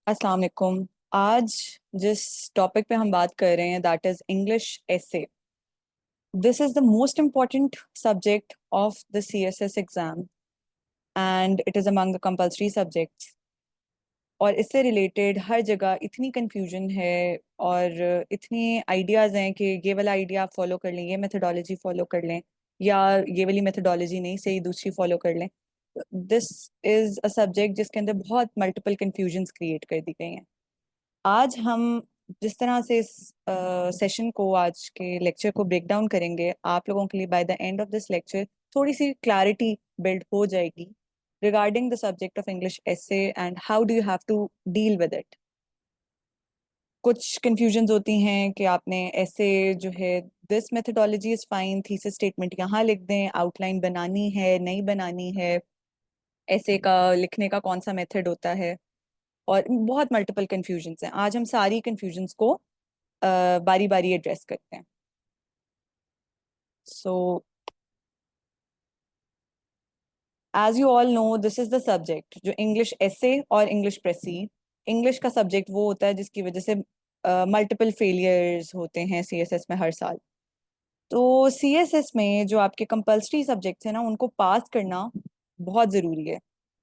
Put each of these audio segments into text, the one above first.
अस्सलाम वालेकुम। आज जिस टॉपिक पे हम बात कर रहे हैं that is English essay. This is the most important subject of the CSS exam and it is among the compulsory subjects. और इससे रिलेटेड हर जगह इतनी कंफ्यूजन है और इतने आइडियाज हैं कि ये वाला आइडिया आप फॉलो कर लें, ये मेथोडोलॉजी फॉलो कर लें, या ये वाली मेथोडोलॉजी नहीं सही दूसरी फॉलो कर लें। दिस इज अ सब्जेक्ट जिसके अंदर बहुत मल्टीपल कंफ्यूजन्स क्रिएट कर दी गई हैं। आज हम जिस तरह से इस सेशन को, आज के लेक्चर को ब्रेक डाउन करेंगे, आप लोगों के लिए by the end of this lecture थोड़ी सी क्लैरिटी बिल्ड हो जाएगी regarding the subject of English essay and how do you have to deal with it. कुछ कंफ्यूजन्स होती हैं कि आपने ऐसे जो है, this methodology is fine, thesis statement यहाँ लिख दें, आउटलाइन बनानी है नहीं बनानी है, ऐसे का लिखने का कौन सा मेथड होता है, और बहुत मल्टीपल कंफ्यूजन्स हैं। आज हम सारी कंफ्यूजन्स को बारी बारी एड्रेस करते हैं। So as you all know, this is the subject जो इंग्लिश एसे और इंग्लिश प्रेसी। इंग्लिश का सब्जेक्ट वो होता है जिसकी वजह से मल्टीपल फेलियर्स होते हैं सीएसएस में हर साल। तो सीएसएस में जो आपके कंपल्सरी सब्जेक्ट्स हैं ना, उनको पास करना बहुत ज़रूरी है।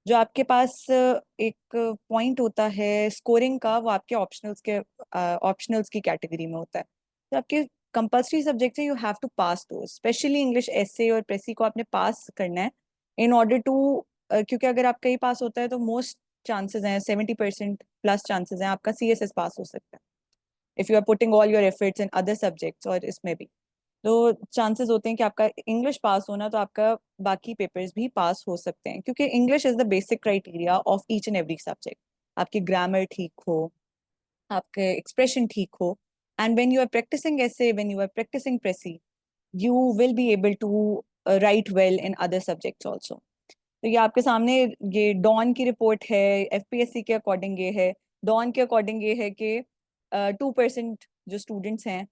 जो आपके पास एक पॉइंट होता है स्कोरिंग का, वो आपके ऑप्शनल्स की कैटेगरी में होता है। तो आपके कंपल्सरी सब्जेक्ट्स हैं, यू हैव टू पास दो, स्पेशली इंग्लिश एसे और प्रेसी को आपने पास करना है इन ऑर्डर टू, क्योंकि अगर आपका ही पास होता है तो मोस्ट चांसेस हैं, 70% प्लस चांसेस हैं आपका सीएसएस पास हो सकता है if you are putting all your efforts in other subjects. और इसमें भी तो चांसेस होते हैं कि आपका इंग्लिश पास होना तो आपका बाकी पेपर्स भी पास हो सकते हैं, क्योंकि English is the basic criteria of each and every subject. आपकी ग्रामर ठीक हो, आपके एक्सप्रेशन ठीक हो, and when you are practising essay, when you are practising precis, you will be able to write well in other subjects also. तो ये आपके सामने ये डॉन की रिपोर्ट है, एफपीएससी के अकॉर्डिंग ये है। डॉन के अकॉर्डिंग ये है कि 2% जो स्टूडेंट्स हैं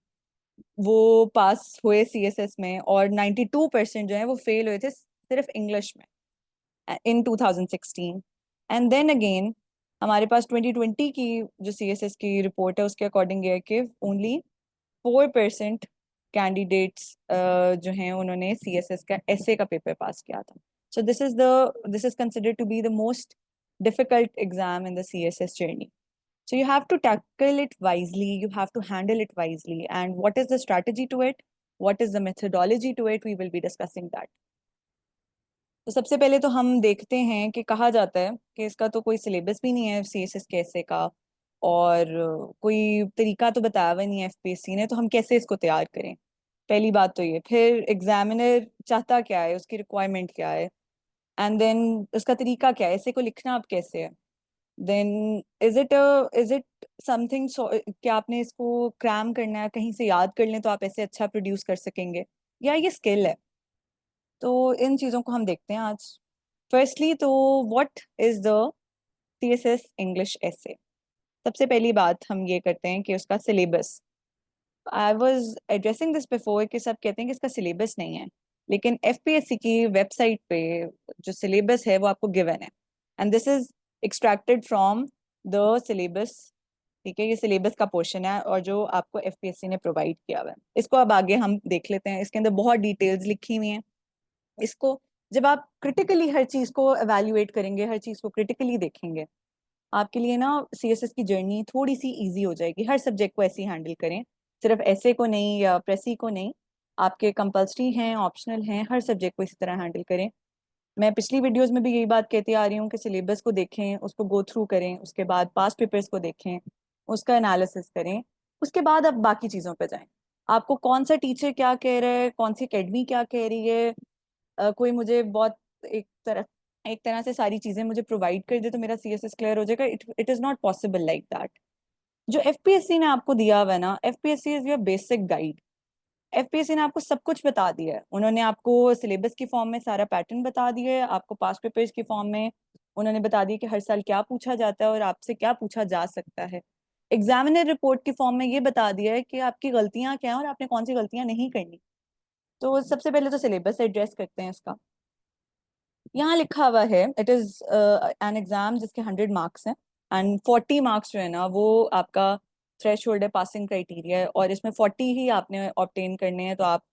वो पास हुए सीएसएस में, और 92% जो है वो फेल हुए थे सिर्फ इंग्लिश में इन 2016। एंड देन अगेन हमारे पास 2020 की जो सीएसएस की रिपोर्ट है उसके अकॉर्डिंग ये है कि ओनली 4% कैंडिडेट्स जो हैं उन्होंने सीएसएस का एसए का पेपर पास किया था। So this is considered to be the most difficult exam in the CSS journey. So you have to tackle it wisely, you have to handle it wisely. And what is the strategy to it? What is the methodology to it? We will be discussing that. तो सबसे पहले तो हम देखते हैं कि कहा जाता है कि इसका तो कोई सिलेबस भी नहीं है सीएसएस कैसे का, और कोई तरीका तो बताया हुआ नहीं है एफपीएससी ने, तो हम कैसे इसको तैयार करें। पहली बात तो ये, फिर एग्जामिनर चाहता क्या है, उसकी रिक्वायरमेंट क्या है, एंड देन उसका तरीका क्या है, ऐसे को लिखना आप कैसे है। देन इज इट समथिंग, क्या आपने इसको क्रैम करना है, कहीं से याद कर लें तो आप ऐसे अच्छा प्रोड्यूस कर सकेंगे, या ये स्किल है। तो इन चीज़ों को हम देखते हैं आज। फर्स्टली तो what is the CSS English essay. सबसे पहली बात हम ये करते हैं कि उसका syllabus. I was addressing this before कि सब कहते हैं कि इसका सिलेबस नहीं है, लेकिन एफपीएससी की वेबसाइट पे जो सिलेबस है वो आपको गिवन है, and this is extracted from the syllabus. ठीक है, ये सिलेबस का पोर्शन है और जो आपको एफपीएससी ने प्रोवाइड किया हुआ है। इसको अब आगे हम देख लेते हैं, इसके अंदर बहुत डिटेल्स लिखी हुई हैं। इसको जब आप क्रिटिकली हर चीज़ को एवेल्युएट करेंगे, हर चीज़ को क्रिटिकली देखेंगे, आपके लिए ना सीएसएस की जर्नी थोड़ी सी इजी हो जाएगी। हर सब्जेक्ट को ऐसे ही हैंडल करें, सिर्फ ऐसे को नहीं या प्रेसी को नहीं, आपके कंपल्सरी हैं, ऑप्शनल हैं, हर सब्जेक्ट को इसी तरह हैंडल करें। मैं पिछली वीडियोस में भी यही बात कहती आ रही हूँ कि सिलेबस को देखें, उसको गो थ्रू करें, उसके बाद पास्ट पेपर्स को देखें, उसका एनालिसिस करें, उसके बाद आप बाकी चीज़ों पे जाएं। आपको कौन सा टीचर क्या कह रहा है, कौन सी एकेडमी क्या कह रही है, कोई मुझे बहुत एक तरह से सारी चीज़ें मुझे प्रोवाइड कर दे तो मेरा सीएसएस क्लियर हो जाएगा, it is not possible like that. जो एफपीएससी ने आपको दिया हुआ है ना, FPSC is your basic guide. FPSC ने आपको सब कुछ बता दिया है, उन्होंने आपको सिलेबस की फॉर्म में सारा पैटर्न बता दिया है, आपको पास्ट पेपर्स की फॉर्म में उन्होंने बता दिया कि हर साल क्या पूछा जाता है और आपसे क्या पूछा जा सकता है। एग्जामिनर रिपोर्ट की फॉर्म में ये बता दिया है कि आपकी गलतियां क्या हैं और आपने कौन सी गलतियां नहीं करनी। तो सबसे पहले तो सिलेबस एड्रेस करते हैं इसका। यहाँ लिखा हुआ है, इट इज एन एग्जाम जिसके 100 मार्क्स हैं। एंड 40 मार्क्स जो है ना वो आपका थ्रेश होल्ड है, पासिंग क्राइटेरिया है, और इसमें 40 ही आपने ऑब्टेन करने हैं, तो आप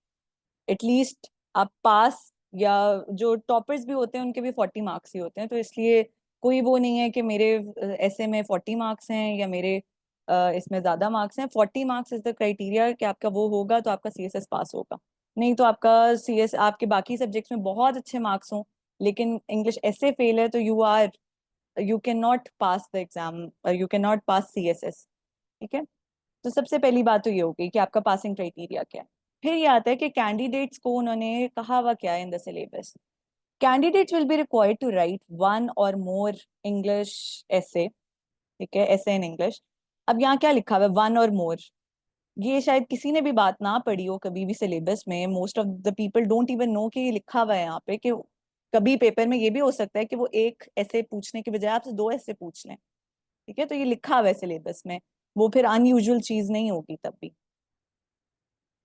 एटलीस्ट आप पास, या जो टॉपर्स भी होते हैं उनके भी 40 मार्क्स ही होते हैं, तो इसलिए कोई वो नहीं है कि मेरे ऐसे में 40 मार्क्स हैं या मेरे इसमें ज़्यादा मार्क्स हैं। 40 मार्क्स इज द क्राइटेरिया कि आपका वो होगा तो आपका सीएसएस पास होगा। नहीं तो आपका सीएस आपके बाकी सब्जेक्ट्स में बहुत अच्छे मार्क्स हों लेकिन इंग्लिश ऐसे फेल है तो you can not pass the exam, you can not pass CSS. ठीक है, तो सबसे पहली बात तो ये हो गई कि आपका पासिंग क्राइटेरिया क्या है। फिर ये आता है कि कैंडिडेट्स को उन्होंने कहा हुआ क्या है in the syllabus. Candidates will be required to write one or more English ऐसे। ठीक है, ऐसे इन इंग्लिश। अब यहाँ क्या लिखा हुआ है, वन और मोर? ये शायद किसी ने भी बात ना पढ़ी हो कभी भी सिलेबस में। Most of the people don't even know कि ये लिखा हुआ है यहाँ पे कि कभी पेपर में ये भी हो सकता है कि वो एक ऐसे पूछने के बजाय आपसे दो ऐसे पूछ लें। ठीक है, तो ये लिखा हुआ है सिलेबस में, वो फिर अनयूजुअल चीज नहीं होगी तब भी।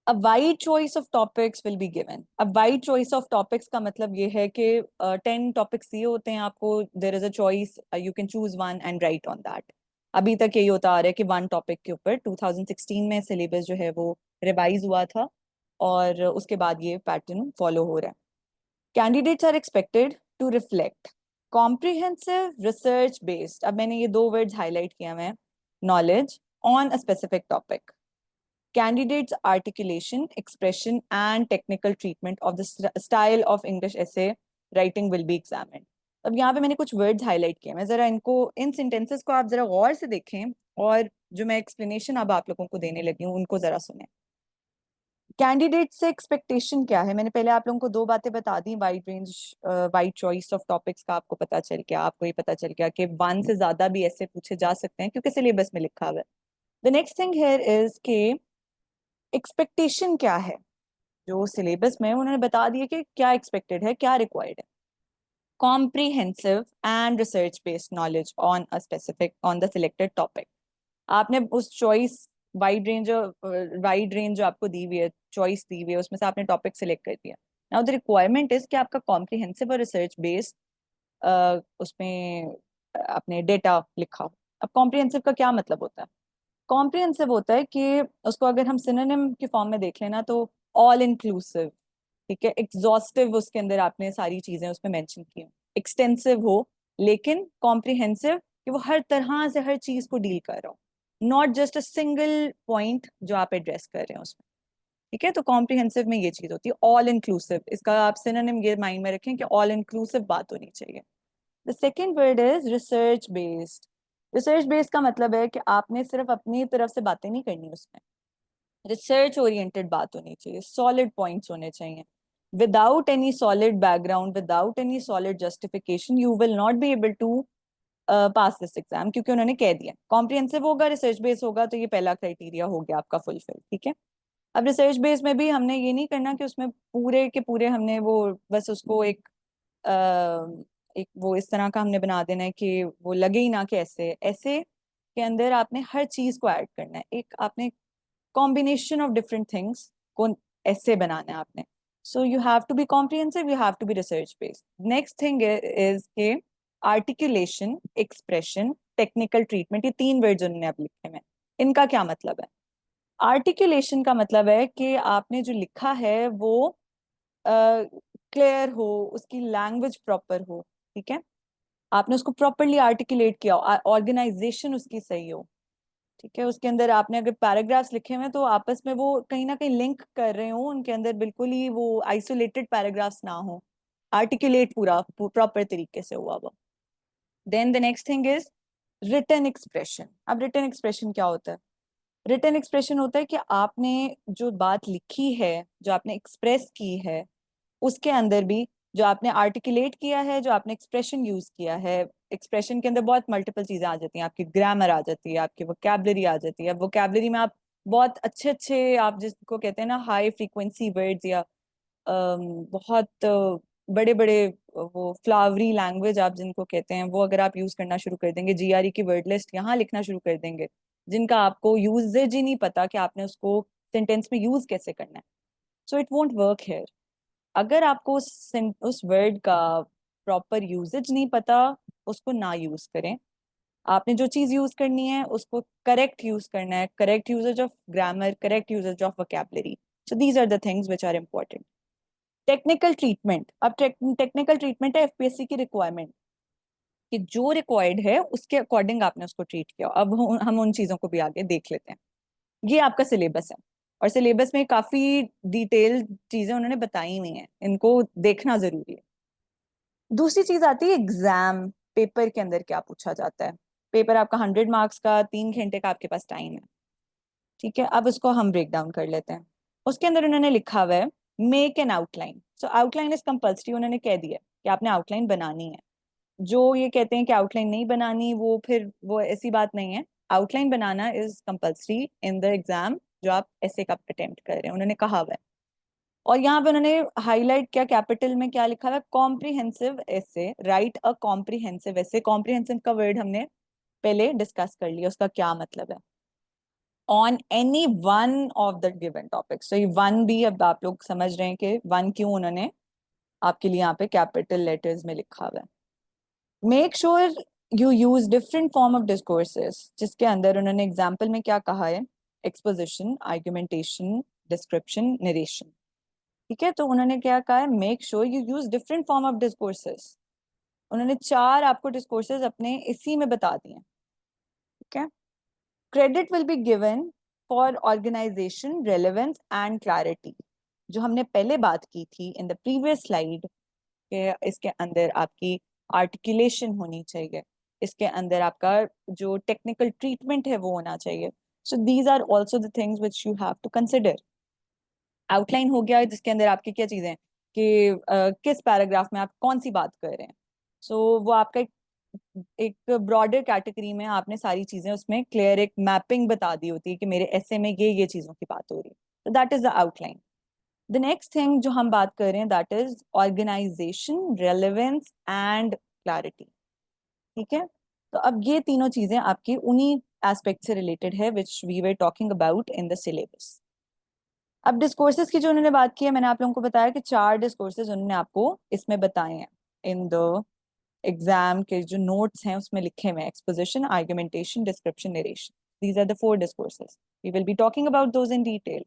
A wide choice of topics will be given. अब wide choice of topics का मतलब ये है कि 10 टॉपिक्स दिए होते हैं आपको, there is a choice, you can choose one and write on that. अभी तक यही होता आ रहा है कि वन टॉपिक के ऊपर 2016 में सिलेबस जो है वो रिवाइज हुआ था और उसके बाद ये पैटर्न फॉलो हो रहा है। Candidates are expected to reflect comprehensive research based, अब मैंने ये दो वर्ड्स हाईलाइट किया हुए हैं, knowledge on a specific topic. Candidates' articulation, expression, and technical treatment of the style of English essay writing will be examined. अब यहाँ पे मैंने कुछ वर्ड्स हाईलाइट किए हैं, मैं जरा इनको, इन सेंटेंसेस को आप जरा गौर से देखें और जो मैं एक्सप्लेनेशन अब आप लोगों को देने लगी हूँ उनको जरा सुने। कैंडिडेट से एक्सपेक्टेशन क्या है, मैंने पहले आप लोगों को दो बातें बता दी। Wide range, wide choice of topics का आपको पता चल गया, आपको ये पता चल गया कि वन से ज्यादा भी ऐसे पूछे जा सकते हैं क्योंकि सिलेबस में लिखा हुआ है। The next thing here is के एक्सपेक्टेशन क्या है, जो सिलेबस में उन्होंने बता दिया कि क्या एक्सपेक्टेड है, क्या रिक्वायर्ड है। Comprehensive and research based knowledge on a specific on the selected topic. आपने उस चॉइस, वाइड रेंज जो आपको दी हुई है, चॉइस दी हुई है, उसमें से आपने टॉपिक सिलेक्ट कर दिया। नाउ द रिक्वायरमेंट इज कि आपका कॉम्प्रिहेंसिव और रिसर्च बेस्ड उसमें आपने डेटा लिखा हो। अब कॉम्प्रिहेंसिव का क्या मतलब होता है? कॉम्प्रिहेंसिव होता है कि उसको अगर हम सिनोनिम की फॉर्म में देख लेना तो ऑल इंक्लूसिव। ठीक है, एग्जॉस्टिव उसके अंदर आपने सारी चीजें उसमें मेंशन की हो। एक्सटेंसिव हो लेकिन कॉम्प्रिहेंसिव कि वो हर तरह से हर चीज को डील कर रहा हो, not just a single point जो आप एड्रेस कर रहे हैं उसमें। ठीक है, तो कॉम्प्रिहेंसिव में ये चीज होती है ऑल इंक्लूसिव। इसका आप सिनोनिम ये माइंड में रखें कि ऑल इंक्लूसिव बात होनी चाहिए। The second word is research based. Research based का मतलब है कि आपने सिर्फ अपनी तरफ से बातें नहीं करनी उसमें, रिसर्च ओरिएंटेड बात होनी चाहिए, सॉलिड पॉइंट्स होने चाहिए। Without any solid background, without any solid justification you will not be able to pass this exam, क्योंकि उन्होंने कह दिया कॉम्प्रिहेंसिव होगा, रिसर्च बेस्ड होगा, तो ये पहला क्राइटेरिया हो गया आपका फुलफिल। ठीक है, अब रिसर्च बेस्ड में भी हमने ये नहीं करना कि उसमें पूरे के पूरे हमने वो बस उसको एक वो इस तरह का हमने बना देना है कि वो लगे ही ना कि ऐसे ऐसे के अंदर आपने हर चीज को ऐड करना है, एक आपने कॉम्बिनेशन ऑफ डिफरेंट थिंग्स को ऐसे बनाना है आपने। So you have to be comprehensive, you have to be research based. Next thing is के आर्टिकुलेशन, एक्सप्रेशन, टेक्निकल ट्रीटमेंट, ये तीन वर्ड्स उन्होंने अब लिखे हैं। इनका क्या मतलब है? आर्टिकुलेशन का मतलब है कि आपने जो लिखा है वो क्लियर हो, उसकी लैंग्वेज प्रॉपर हो। ठीक है, आपने उसको प्रॉपरली आर्टिकुलेट किया हो, ऑर्गेनाइजेशन उसकी सही हो। ठीक है, उसके अंदर आपने अगर पैराग्राफ्स लिखे हुए हैं तो आपस में वो कहीं ना कहीं लिंक कर रहे हो, उनके अंदर बिल्कुल ही वो आइसोलेटेड पैराग्राफ्स ना हो, आर्टिकुलेट पूरा प्रॉपर तरीके से हुआ वो। Then the next thing is written expression. अब रिटन एक्सप्रेशन क्या होता है? रिटन एक्सप्रेशन होता है कि आपने जो बात लिखी है, जो आपने एक्सप्रेस की है, उसके अंदर भी जो आपने आर्टिकुलेट किया है, जो आपने एक्सप्रेशन यूज किया है, एक्सप्रेशन के अंदर बहुत मल्टीपल चीजें आ जाती हैं, आपकी ग्रामर आ जाती है, आपकी वोकैबलरी आ जाती है। वोकैबलरी में आप बहुत अच्छे अच्छे, आप जिसको कहते हैं ना हाई फ्रीक्वेंसी वर्ड्स, या बहुत बड़े बड़े वो फ्लावरी लैंग्वेज आप जिनको कहते हैं, वो अगर आप यूज करना शुरू कर देंगे, जीआरई की वर्ड लिस्ट यहाँ लिखना शुरू कर देंगे जिनका आपको यूजेज ही नहीं पता कि आपने उसको सेंटेंस में यूज कैसे करना है, so it won't work here. अगर आपको उस वर्ड का प्रॉपर यूजेज नहीं पता, उसको ना यूज करें। आपने जो चीज यूज करनी है उसको करेक्ट यूज करना है, correct usage of grammar, correct usage of vocabulary. So these are the things which are important. Technical treatment, अब टेक्निकल ट्रीटमेंट है एफपीएससी की रिक्वायरमेंट, कि जो रिक्वायर्ड है उसके अकॉर्डिंग आपने उसको ट्रीट किया। अब हम उन चीजों को भी आगे देख लेते हैं। ये आपका सिलेबस है, और सिलेबस में काफी डिटेल चीजें उन्होंने बताई हुई हैं, इनको देखना जरूरी है। दूसरी चीज आती है एग्जाम, पेपर के अंदर क्या पूछा जाता है। पेपर आपका 100 मार्क्स का, 3 घंटे का आपके पास टाइम है, ठीक है। अब उसको हम ब्रेक डाउन कर लेते हैं। उसके अंदर उन्होंने लिखा हुआ है make an outline. So outline is compulsory, उन्होंने कह दिया कि आपने आउटलाइन बनानी है। जो ये कहते हैं कि आउटलाइन नहीं बनानी, वो फिर वो ऐसी बात नहीं है। Outline banana is compulsory in the exam, जो आप ऐसे का अटेम्प्ट कर रहे हैं, उन्होंने कहा हुआ है। और यहाँ पे उन्होंने हाईलाइट क्या, कैपिटल में क्या लिखा हुआ है, comprehensive essay, write a comprehensive essay. Comprehensive का वर्ड हमने पहले डिस्कस कर लिया, उसका क्या मतलब है। On any one of the given topic. So ये वन भी अब आप लोग समझ रहे हैं कि वन क्यों उन्होंने आपके लिए यहाँ पे कैपिटल लेटर्स में लिखा हुआ है। Make sure you use different form of discourses, जिसके अंदर उन्होंने एग्जाम्पल में क्या कहा है, एक्सपोजिशन, आर्ग्यूमेंटेशन, डिस्क्रिप्शन, नरेशन, ठीक है। तो उन्होंने क्या कहा है, make sure you use different form of discourses. उन्होंने 4 आपको डिस्कोर्सेस अपने इसी में बता दिए, ठीक है। Credit will be given for organisation, relevance and clarity, जो हमने पहले बात की थी इन द प्रीवियस स्लाइड, के इसके अंदर आपकी आर्टिकुलेशन होनी चाहिए, इसके अंदर आपका जो टेक्निकल ट्रीटमेंट है वो होना चाहिए। So these are also the things which you have to consider. Outline हो गया जिसके अंदर आपकी क्या चीजें हैं कि किस पैराग्राफ में आप कौन सी बात कर रहे हैं। सो वो आपका एक ब्रॉडर कैटेगरी में आपने सारी चीजें उसमें क्लियर एक मैपिंग बता दी होती है कि मेरे ऐसे में ये चीजों की बात हो रही है। तो that is the outline. The next thing जो हम बात कर रहे हैं that is organisation, relevance and clarity, ठीक है। तो अब ये तीनों चीजें आपकी उन्हीं एस्पेक्ट से रिलेटेड है which we were talking about in the syllabus. अब डिस्कोर्सेज की जो उन्होंने बात की है, मैंने आप लोगों को बताया कि 4 डिस्कोर्सेज उन्होंने आपको इसमें बताए हैं इन द एग्जाम के जो नोट्स हैं उसमें लिखे हुए हैं, exposition, argumentation, description, narration. These are the 4 discourses, we will be talking about those in detail.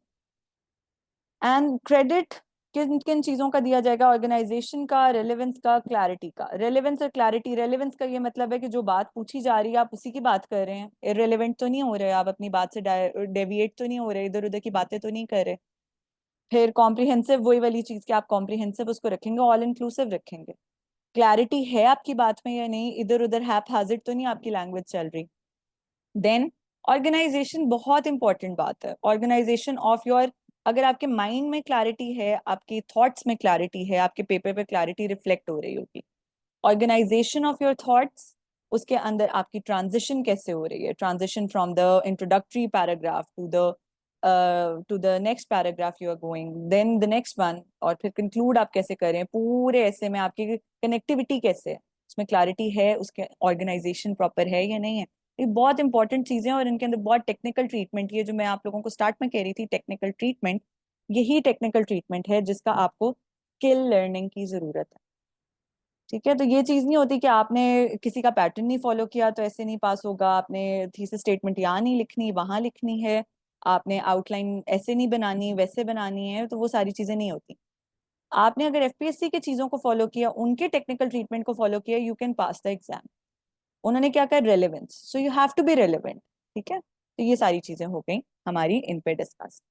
And credit किन किन चीजों का दिया जाएगा, ऑर्गेनाइजेशन का, रेलेवेंस का, क्लैरिटी का। रेलेवेंस और क्लैरिटी, रेलेवेंस का ये मतलब है कि जो बात पूछी जा रही है आप उसी की बात कर रहे हैं, इररेलेवेंट तो नहीं हो रहे, आप अपनी बात से डेविएट तो नहीं हो रहे, इधर उधर की बातें तो नहीं कर रहे। फिर कॉम्प्रिहेंसिव, वही वाली चीज कि आप कॉम्प्रिहेंसिव उसको रखेंगे, ऑल इंक्लूसिव रखेंगे। क्लैरिटी है आपकी बात में या नहीं, इधर उधर हैप हाजिर तो नहीं आपकी लैंग्वेज चल रही। देन ऑर्गेनाइजेशन, बहुत इंपॉर्टेंट बात है, ऑर्गेनाइजेशन ऑफ योर, अगर आपके माइंड में क्लैरिटी है, आपकी थॉट्स में क्लैरिटी है, आपके पेपर पे क्लैरिटी रिफ्लेक्ट हो रही होगी। ऑर्गेनाइजेशन ऑफ योर थॉट्स, उसके अंदर आपकी ट्रांजिशन कैसे हो रही है, transition from the introductory paragraph to the next paragraph you are going, then the next one, और फिर कंक्लूड आप कैसे करें पूरे ऐसे में, आपकी कनेक्टिविटी कैसे है, उसमें क्लैरिटी है, उसके ऑर्गेनाइजेशन प्रॉपर है या नहीं है। ये बहुत इंपॉर्टेंट चीजें हैं, और इनके अंदर बहुत टेक्निकल ट्रीटमेंट, ये जो मैं आप लोगों को स्टार्ट में कह रही थी टेक्निकल ट्रीटमेंट, यही टेक्निकल ट्रीटमेंट है जिसका आपको स्किल लर्निंग की जरूरत है, ठीक है। तो ये चीज नहीं होती कि आपने किसी का पैटर्न नहीं फॉलो किया तो ऐसे नहीं पास होगा, आपने थीसिस स्टेटमेंट यहाँ नहीं लिखनी वहां लिखनी है, आपने आउटलाइन ऐसे नहीं बनानी वैसे बनानी है, तो वो सारी चीजें नहीं होती। आपने अगर एफपीएससी के चीजों को फॉलो किया, उनके टेक्निकल ट्रीटमेंट को फॉलो किया, you can pass the exam. उन्होंने क्या कहा, relevance, so you have to be relevant, ठीक है। तो ये सारी चीजें हो गई हमारी इन पे डिस्कस।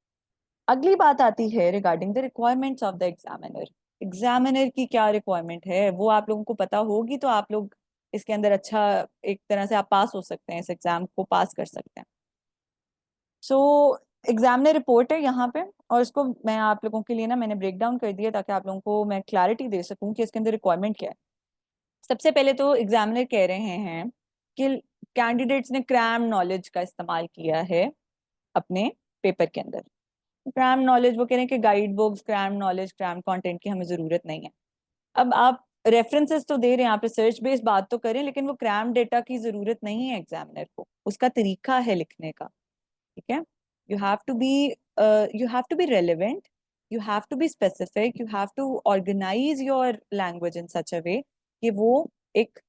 अगली बात आती है regarding the requirements of the examiner. Examiner की क्या रिक्वायरमेंट है वो आप लोगों को पता होगी, तो आप लोग इसके अंदर अच्छा, एक तरह से आप पास हो सकते हैं, इस एग्जाम को पास कर सकते हैं। सो एग्जामिनर रिपोर्ट है यहाँ पे, और इसको मैं आप लोगों के लिए ना मैंने ब्रेक डाउन कर दिया ताकि आप लोगों को मैं क्लैरिटी दे सकूं कि इसके अंदर रिक्वायरमेंट क्या है। सबसे पहले तो एग्जामिनर कह रहे हैं कि कैंडिडेट्स ने क्रैम नॉलेज का इस्तेमाल किया है अपने पेपर के अंदर। क्रैम नॉलेज, वो कह रहे हैं कि guide books, cram knowledge, cram content की हमें जरूरत नहीं है। अब आप रेफरेंसेस तो दे रहे हैं, आप रिसर्च बेस्ड बात तो करें, लेकिन वो क्रैम डेटा की जरूरत नहीं है एग्जामिनर को, उसका तरीका है लिखने का, ठीक है। You have to be you have to be relevant, you have to be specific, you have to organise your language in such a way कि वो एक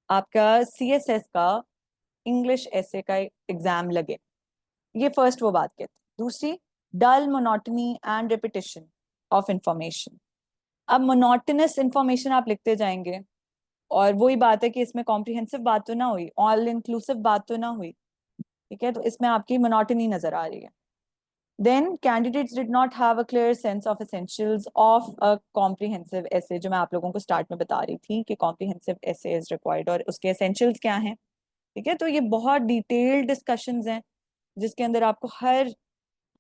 आपका सीएसएस का इंग्लिश ऐसे का एग्जाम लगे। ये फर्स्ट वो बात कहते हैं। दूसरी, dull monotony and repetition of information. अब मोनोटनस इंफॉर्मेशन आप लिखते जाएंगे, और वही बात है कि इसमें कॉम्प्रिहेंसिव बात तो ना हुई, ऑल इंक्लूसिव बात तो ना हुई, ठीक है, तो इसमें आपकी मोनोटनी नजर आ रही है। Then candidates did not have a clear sense of essentials of a comprehensive essay, जो मैं आप लोगों को स्टार्ट में बता रही थी कि comprehensive essay is required और उसके essentials क्या हैं। ठीक है, तो ये बहुत डिटेल्ड डिस्कशंस हैं जिसके अंदर आपको हर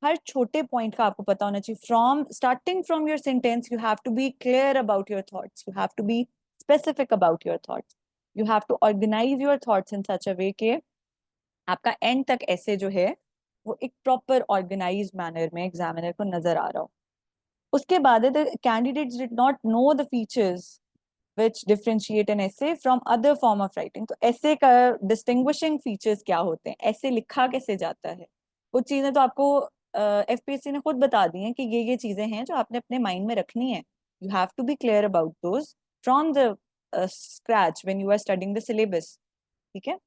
हर छोटे पॉइंट का आपको पता होना चाहिए। From starting from your sentence you have to be clear about your thoughts, you have to be specific about your thoughts, you have to organise your thoughts in such a way के आपका end तक essay जो है वो एक proper organise manner में examiner को नजर आ रहा हो। उसके बाद the candidates did not know the features which differentiate an essay from other form of writing. तो ऐसे का डिस्टिंग्विशिंग फीचर्स क्या होते हैं, ऐसे लिखा कैसे जाता है, वो चीजें तो आपको एफपीएससी ने खुद बता दी हैं कि ये चीजें हैं जो आपने अपने माइंड में रखनी है। You have to be clear about those from the scratch when you are studying the syllabus. ठीक है,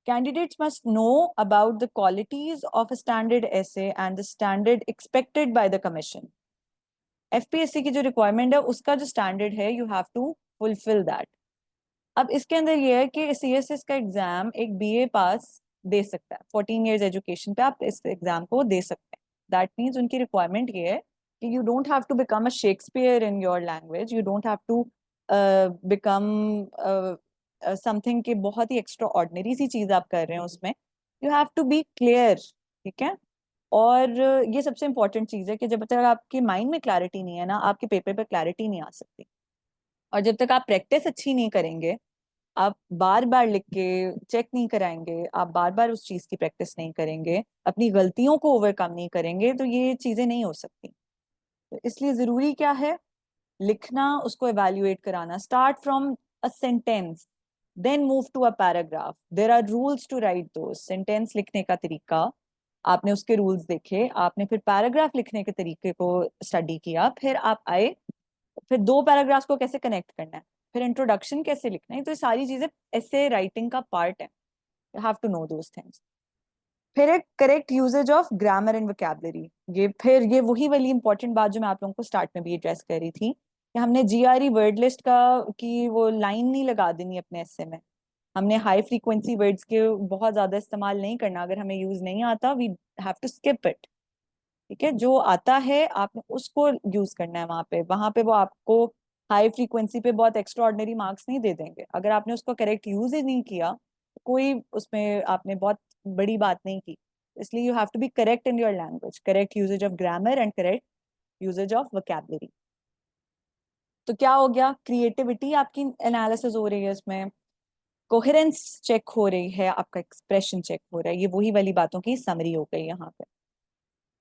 candidates must know about the qualities of a standard essay and the standard expected by the commission। FPSC की जो requirement है उसका जो standard है you have to fulfil that. अब इसके अंदर ये है कि सीएसएस का एग्जाम एक बीए पास दे सकता है, 14 इयर्स एजुकेशन पे आप इस एग्जाम को दे सकते हैं। दैट मीन्स उनकी रिक्वायरमेंट ये है कि you don't have to become a Shakespeare in your language, you don't have to become something कि बहुत ही एक्स्ट्रा ऑर्डिनरी सी चीज आप कर रहे हैं उसमें। You have to be clear. ठीक है, और ये सबसे इंपॉर्टेंट चीज है कि जब तक आपके माइंड में क्लैरिटी नहीं है ना, आपके पेपर पे क्लैरिटी नहीं आ सकती। और जब तक आप प्रैक्टिस अच्छी नहीं करेंगे, आप बार बार लिख के चेक नहीं कराएंगे, आप बार बार उस चीज की प्रैक्टिस नहीं करेंगे, अपनी गलतियों को ओवरकम नहीं करेंगे, तो ये चीजें नहीं हो सकती। तो इसलिए जरूरी क्या है, लिखना, उसको एवेल्युएट कराना। Start from a sentence then move to a paragraph, there are rules to write those. Sentence लिखने का तरीका आपने उसके रूल्स देखे, आपने फिर पैराग्राफ लिखने के तरीके को स्टडी किया, फिर आप आए, फिर दो पैराग्राफ्स को कैसे कनेक्ट करना है, फिर इंट्रोडक्शन कैसे लिखना है, तो ये सारी चीजें ऐसे राइटिंग का पार्ट है। You have to know those things. फिर एक correct usage of grammar and vocabulary. ये वही वाली इंपॉर्टेंट बात जो मैं आप लोगों को स्टार्ट में भी एड्रेस कर रही थी कि हमने जीआरई वर्ड लिस्ट का की वो लाइन नहीं लगा देनी अपने एसे में। हमने हाई फ्रीक्वेंसी वर्ड्स के बहुत ज्यादा इस्तेमाल नहीं करना, अगर हमें यूज नहीं आता we have to skip it. ठीक है, जो आता है आपने उसको यूज करना है वहां पे वो आपको हाई फ्रीक्वेंसी पे बहुत एक्स्ट्रा ऑर्डिनरी मार्क्स नहीं दे देंगे। अगर आपने उसको करेक्ट यूज ही नहीं किया तो कोई उसमें आपने बहुत बड़ी बात नहीं की। इसलिए you have to be correct in your language, correct usage of grammar and correct usage of vocabulary. तो क्या हो गया, क्रिएटिविटी आपकी एनालिसिस हो रही है इसमें, कोहेरेंस चेक हो रही है, आपका एक्सप्रेशन चेक हो रहा है। ये वही वाली बातों की समरी हो गई यहाँ पे।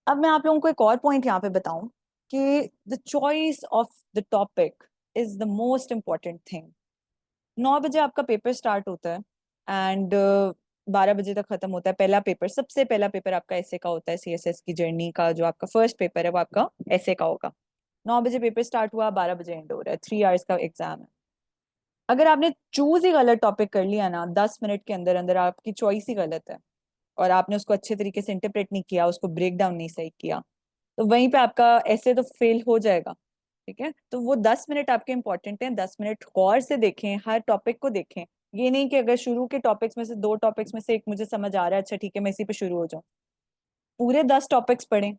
अब मैं आप लोगों को एक और पॉइंट यहाँ पे बताऊं कि the choice of the topic is the most important thing. 9 बजे आपका पेपर स्टार्ट होता है एंड 12 बजे तक खत्म होता है पहला पेपर। सबसे पहला पेपर आपका ऐसे का होता है, सीएसएस की जर्नी का जो आपका फर्स्ट पेपर है वो आपका ऐसे का होगा। 9 बजे पेपर स्टार्ट हुआ, 12 बजे एंड हो रहा है, 3 आवर्स का एग्जाम है। अगर आपने चूज ही गलत टॉपिक कर लिया ना, 10 मिनट के अंदर अंदर आपकी चॉइस ही गलत है और आपने उसको अच्छे तरीके से इंटरप्रेट नहीं किया, उसको ब्रेक डाउन नहीं सही किया, तो वहीं पे आपका ऐसे तो फेल हो जाएगा। ठीक है, तो वो 10 मिनट आपके इंपॉर्टेंट हैं, 10 मिनट गौर से देखें, हर टॉपिक को देखें। ये नहीं कि अगर शुरू के टॉपिक्स में से दो टॉपिक्स में से एक मुझे समझ आ रहा है, अच्छा ठीक है मैं इसी पे शुरू हो जाऊं। पूरे 10 टॉपिक्स पढ़ें।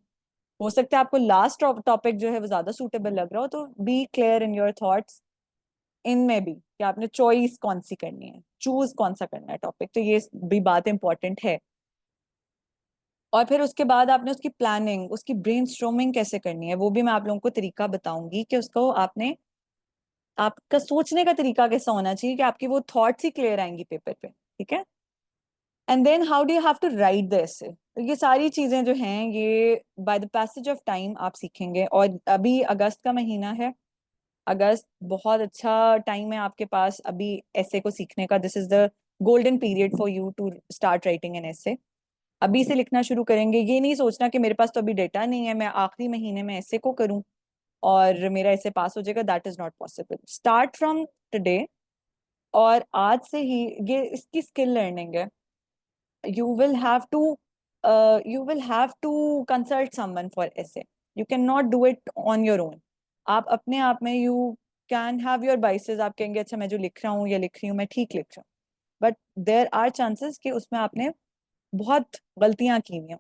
हो सकता है आपको लास्ट टॉपिक जो है वो ज्यादा सूटेबल लग रहा हो, तो be clear in your thoughts इनमें भी कि आपने चॉइस कौन सी करनी है, चूज कौन सा करना है टॉपिक, तो ये भी बात इंपॉर्टेंट है। और फिर उसके बाद आपने उसकी प्लानिंग, उसकी ब्रेनस्टॉर्मिंग कैसे करनी है, वो भी मैं आप लोगों को तरीका बताऊंगी कि उसको आपने, आपका सोचने का तरीका कैसा होना चाहिए कि आपकी वो थॉट्स ही क्लियर आएंगी पेपर पे। ठीक है, and then how do you have to write the essay. तो ये सारी चीजें जो हैं ये by the passage of time आप सीखेंगे। और अभी अगस्त का महीना है, अगस्त बहुत अच्छा टाइम है आपके पास अभी एसे को सीखने का। This is the golden period for you to start writing an essay. अभी से लिखना शुरू करेंगे, ये नहीं सोचना कि मेरे पास तो अभी डेटा नहीं है, मैं आखिरी महीने में ऐसे को करूं और मेरा ऐसे पास हो जाएगा। That is not possible. Start from today, और आज से ही ये इसकी स्किल लर्निंग है। you will have to you will have to consult someone for essay. You cannot do it on your own. आप अपने आप में you can have your biases. आप कहेंगे अच्छा मैं जो लिख रहा हूँ या लिख रही हूँ मैं ठीक लिख रहा हूँ, बट देर आर चांसेस कि उसमें आपने बहुत गलतियां की हुई हैं,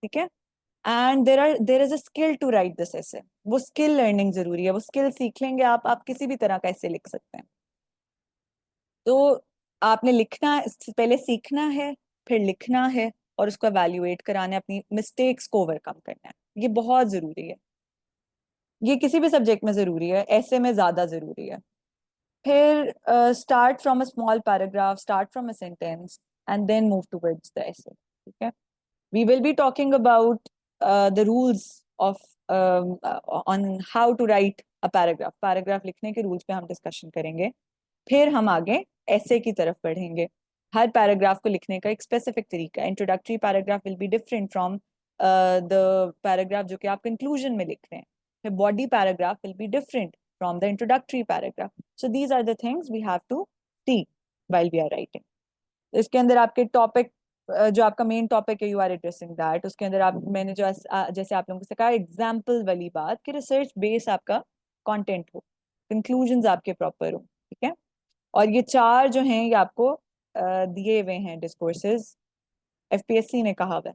ठीक है। And there is a skill to write this essay, वो स्किल लर्निंग जरूरी है, वो स्किल सीख लेंगे आप किसी भी तरह का ऐसे लिख सकते हैं। तो आपने लिखना, पहले सीखना है, फिर लिखना है, और उसको एवेल्युएट कराना है, अपनी मिस्टेक्स को ओवरकम करना है। ये बहुत जरूरी है, ये किसी भी सब्जेक्ट में जरूरी है, ऐसे में ज्यादा जरूरी है। फिर start from a small paragraph, start from a sentence, and then move towards the essay, ठीक है। We will be talking about the rules of on how to write a paragraph. Paragraph लिखने के रूल्स पे हम discussion करेंगे। फिर हम आगे ऐसे की तरफ बढ़ेंगे। हर पैराग्राफ को लिखने का एक स्पेसिफिक तरीका है। Introductory paragraph will be different from the paragraph जो कि आप कंक्लूजन में लिख रहे हैं। फिर body paragraph will be different from the introductory paragraph. So these are the things we have to see while we are writing. इसके अंदर आपके टॉपिक, जो आपका मेन टॉपिक है, यू आर एड्रेसिंग दैट। उसके अंदर आप, मैंने जो जैसे आप लोगों को सिखाया एग्जाम्पल वाली बात, कि रिसर्च बेस आपका कंटेंट हो, कंक्लूजन्स आपके प्रॉपर हो, ठीक है। और ये चार जो हैं ये आपको दिए हुए हैं डिस्कोर्सेज, एफपीएससी ने कहा हुआ है।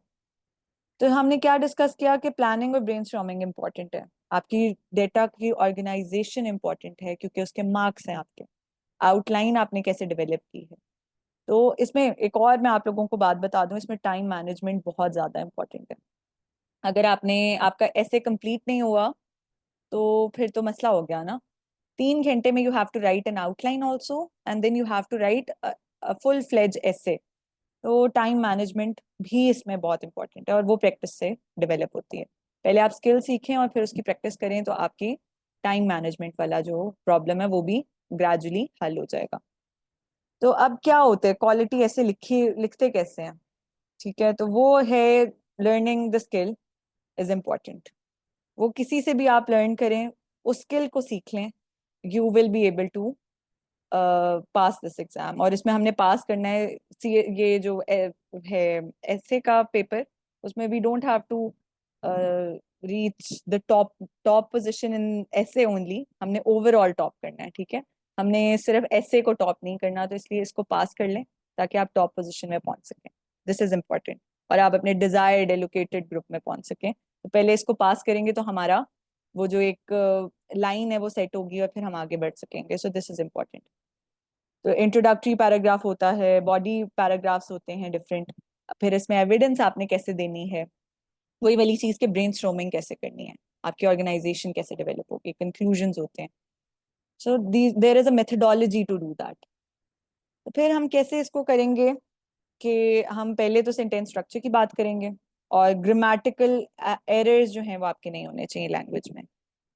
तो हमने क्या डिस्कस किया कि प्लानिंग और ब्रेनस्टॉर्मिंग इंपॉर्टेंट है, आपकी डेटा की ऑर्गेनाइजेशन इंपॉर्टेंट है, क्योंकि उसके मार्क्स हैं आपके, आउटलाइन आपने कैसे डेवलप की है। तो इसमें एक और मैं आप लोगों को बात बता दूं, इसमें टाइम मैनेजमेंट बहुत ज़्यादा इंपॉर्टेंट है। अगर आपका ऐसे कंप्लीट नहीं हुआ तो फिर तो मसला हो गया ना। 3 घंटे में you have to write an outline also, and then you have to write full fledge essay. तो टाइम मैनेजमेंट भी इसमें बहुत इंपॉर्टेंट है, और वो प्रैक्टिस से डेवलप होती है। पहले आप स्किल सीखें और फिर उसकी प्रैक्टिस करें, तो आपकी टाइम मैनेजमेंट वाला जो प्रॉब्लम है वो भी ग्रेजुअली हल हो जाएगा। तो अब क्या होते हैं, क्वालिटी ऐसे लिखते कैसे हैं, ठीक है। तो वो है learning the skill is important. वो किसी से भी आप लर्न करें, उस स्किल को सीख लें, you will be able to pass this exam. और इसमें हमने पास करना है, ये जो है ऐसे का पेपर, उसमें we don't have to reach the top top position in essay only, हमने ओवरऑल टॉप करना है, ठीक है। हमने सिर्फ ऐसे को टॉप नहीं करना, तो इसलिए इसको पास कर लें ताकि आप टॉप पोजीशन में पहुंच सकें। दिस इज इम्पोर्टेंट, और आप अपने डिजायर्ड एलोकेटेड ग्रुप में पहुंच सकें। तो पहले इसको पास करेंगे तो हमारा वो जो एक लाइन है वो सेट होगी, और फिर हम आगे बढ़ सकेंगे। सो दिस इज इम्पोर्टेंट। तो इंट्रोडक्टरी पैराग्राफ होता है, बॉडी पैराग्राफ्स होते हैं डिफरेंट। फिर इसमें एविडेंस आपने कैसे देनी है, वही वाली चीज के ब्रेनस्टॉर्मिंग कैसे करनी है, आपकी ऑर्गेनाइजेशन कैसे डेवलप होगी, कंक्लूजन्स होते हैं। So there is a methodology to do that. तो फिर हम कैसे इसको करेंगे कि हम पहले तो सेंटेंस स्ट्रक्चर की बात करेंगे, और ग्रामेटिकल एरर्स जो हैं वो आपके नहीं होने चाहिए लैंग्वेज में।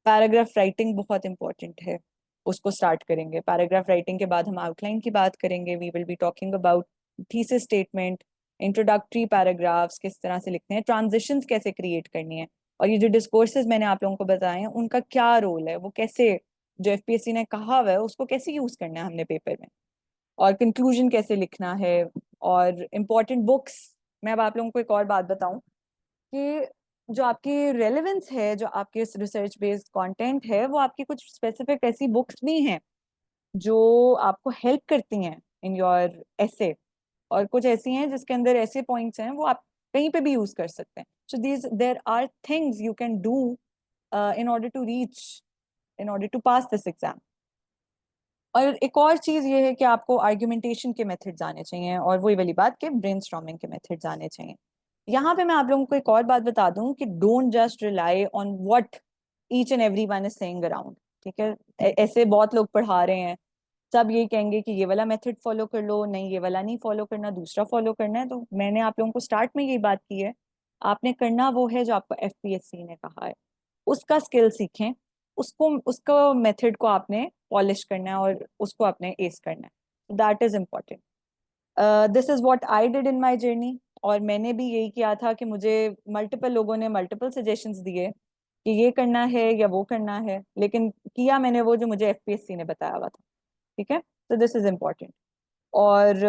पैराग्राफ राइटिंग बहुत इंपॉर्टेंट है, उसको स्टार्ट करेंगे। पैराग्राफ राइटिंग के बाद हम आउटलाइन की बात करेंगे। We will be talking about thesis statement, introductory paragraphs किस तरह से लिखते हैं, ट्रांजिशंस कैसे क्रिएट करनी है, और ये जो डिस्कोर्सेज मैंने आप लोगों को बताए हैं उनका क्या रोल है, वो कैसे, जो एफपीएससी ने कहा हुआ है उसको कैसे यूज करना है हमने पेपर में, और कंक्लूजन कैसे लिखना है, और इम्पोर्टेंट बुक्स। मैं अब आप लोगों को एक और बात बताऊं कि जो आपकी रेलेवेंस है, जो आपके रिसर्च बेस्ड कंटेंट है, वो आपकी कुछ स्पेसिफिक ऐसी बुक्स भी हैं जो आपको हेल्प करती हैं इन योर ऐसे, और कुछ ऐसी हैं जिसके अंदर ऐसे पॉइंट्स हैं वो आप कहीं पे भी यूज कर सकते हैं। So these there are things you can do in order to reach, in order to pass this exam. और एक और चीज ये है कि आपको आर्ग्यूमेंटेशन के मेथड्स आने चाहिए, और वही वाली बात के ब्रेनस्टॉर्मिंग के मेथड्स आने चाहिए। यहाँ पे मैं आप लोगों को एक और बात बता दूं कि don't just rely on what each and every one is saying around, ठीक है। ऐसे बहुत लोग पढ़ा रहे हैं, सब यही कहेंगे कि ये वाला मेथड फॉलो कर लो, नहीं ये वाला नहीं फॉलो करना, दूसरा फॉलो करना है। तो मैंने आप लोगों को स्टार्ट में यही बात की है, आपने करना वो है जो आपको एफपीएससी ने कहा है, उसका स्किल सीखें, उसको उसको मेथड को आपने पॉलिश करना है, और उसको आपने एस करना है। That is important. This is what I did in my journey. और मैंने भी यही किया था कि मुझे मल्टीपल लोगों ने मल्टीपल सजेशंस दिए कि ये करना है या वो करना है, लेकिन किया मैंने वो जो मुझे एफपीएससी ने बताया हुआ था, ठीक है। तो दिस इज इम्पोर्टेंट। और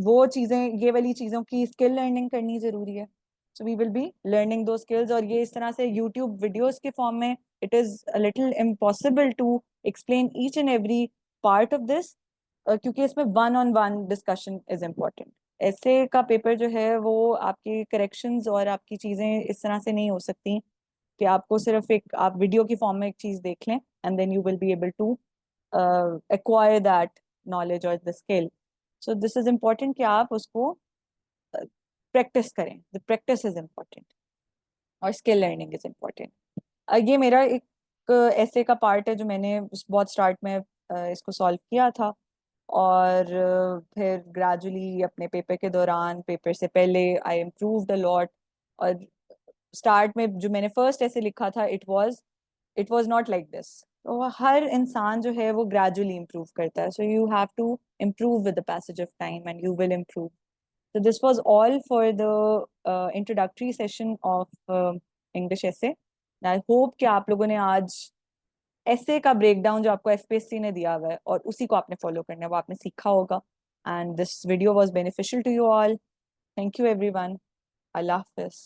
वो चीज़ें, ये वाली चीज़ों की स्किल लर्निंग करनी ज़रूरी है. So we will be learning दो स्किल्स. और ये इस तरह से यूट्यूब वीडियोस के फॉर्म में it is a little impossible to explain each and every part of this, क्योंकि इसमें one on one discussion is important. Essay का पेपर जो है वो आपकी करेक्शंस और आपकी चीज़ें इस तरह से नहीं हो सकती कि आपको सिर्फ एक आप वीडियो की फॉर्म में एक चीज़ देख लें and then you will be able to acquire that knowledge or the skill. So this is important कि आप उसको प्रैक्टिस करें. The practice is important और स्किल लर्निंग इज इम्पोर्टेंट. ये मेरा एक ऐसे का पार्ट है जो मैंने बहुत स्टार्ट में इसको सॉल्व किया था. और फिर ग्रेजुअली अपने पेपर के दौरान, पेपर से पहले आई इम्प्रूव्ड अ लॉट. और स्टार्ट में जो मैंने फर्स्ट ऐसे लिखा था it was not like this. तो हर इंसान जो है वो ग्रेजुअली इम्प्रूव करता है. So you have to improve with the passage of time and you will improve. So this was all for the introductory session of English essay. And I hope कि आप लोगों ने आज essay का breakdown जो आपको FPSC ने दिया हुआ है और उसी को आपने follow करना है, वो आपने सीखा होगा. And this video was beneficial to you all. Thank you everyone. Allah Hafiz.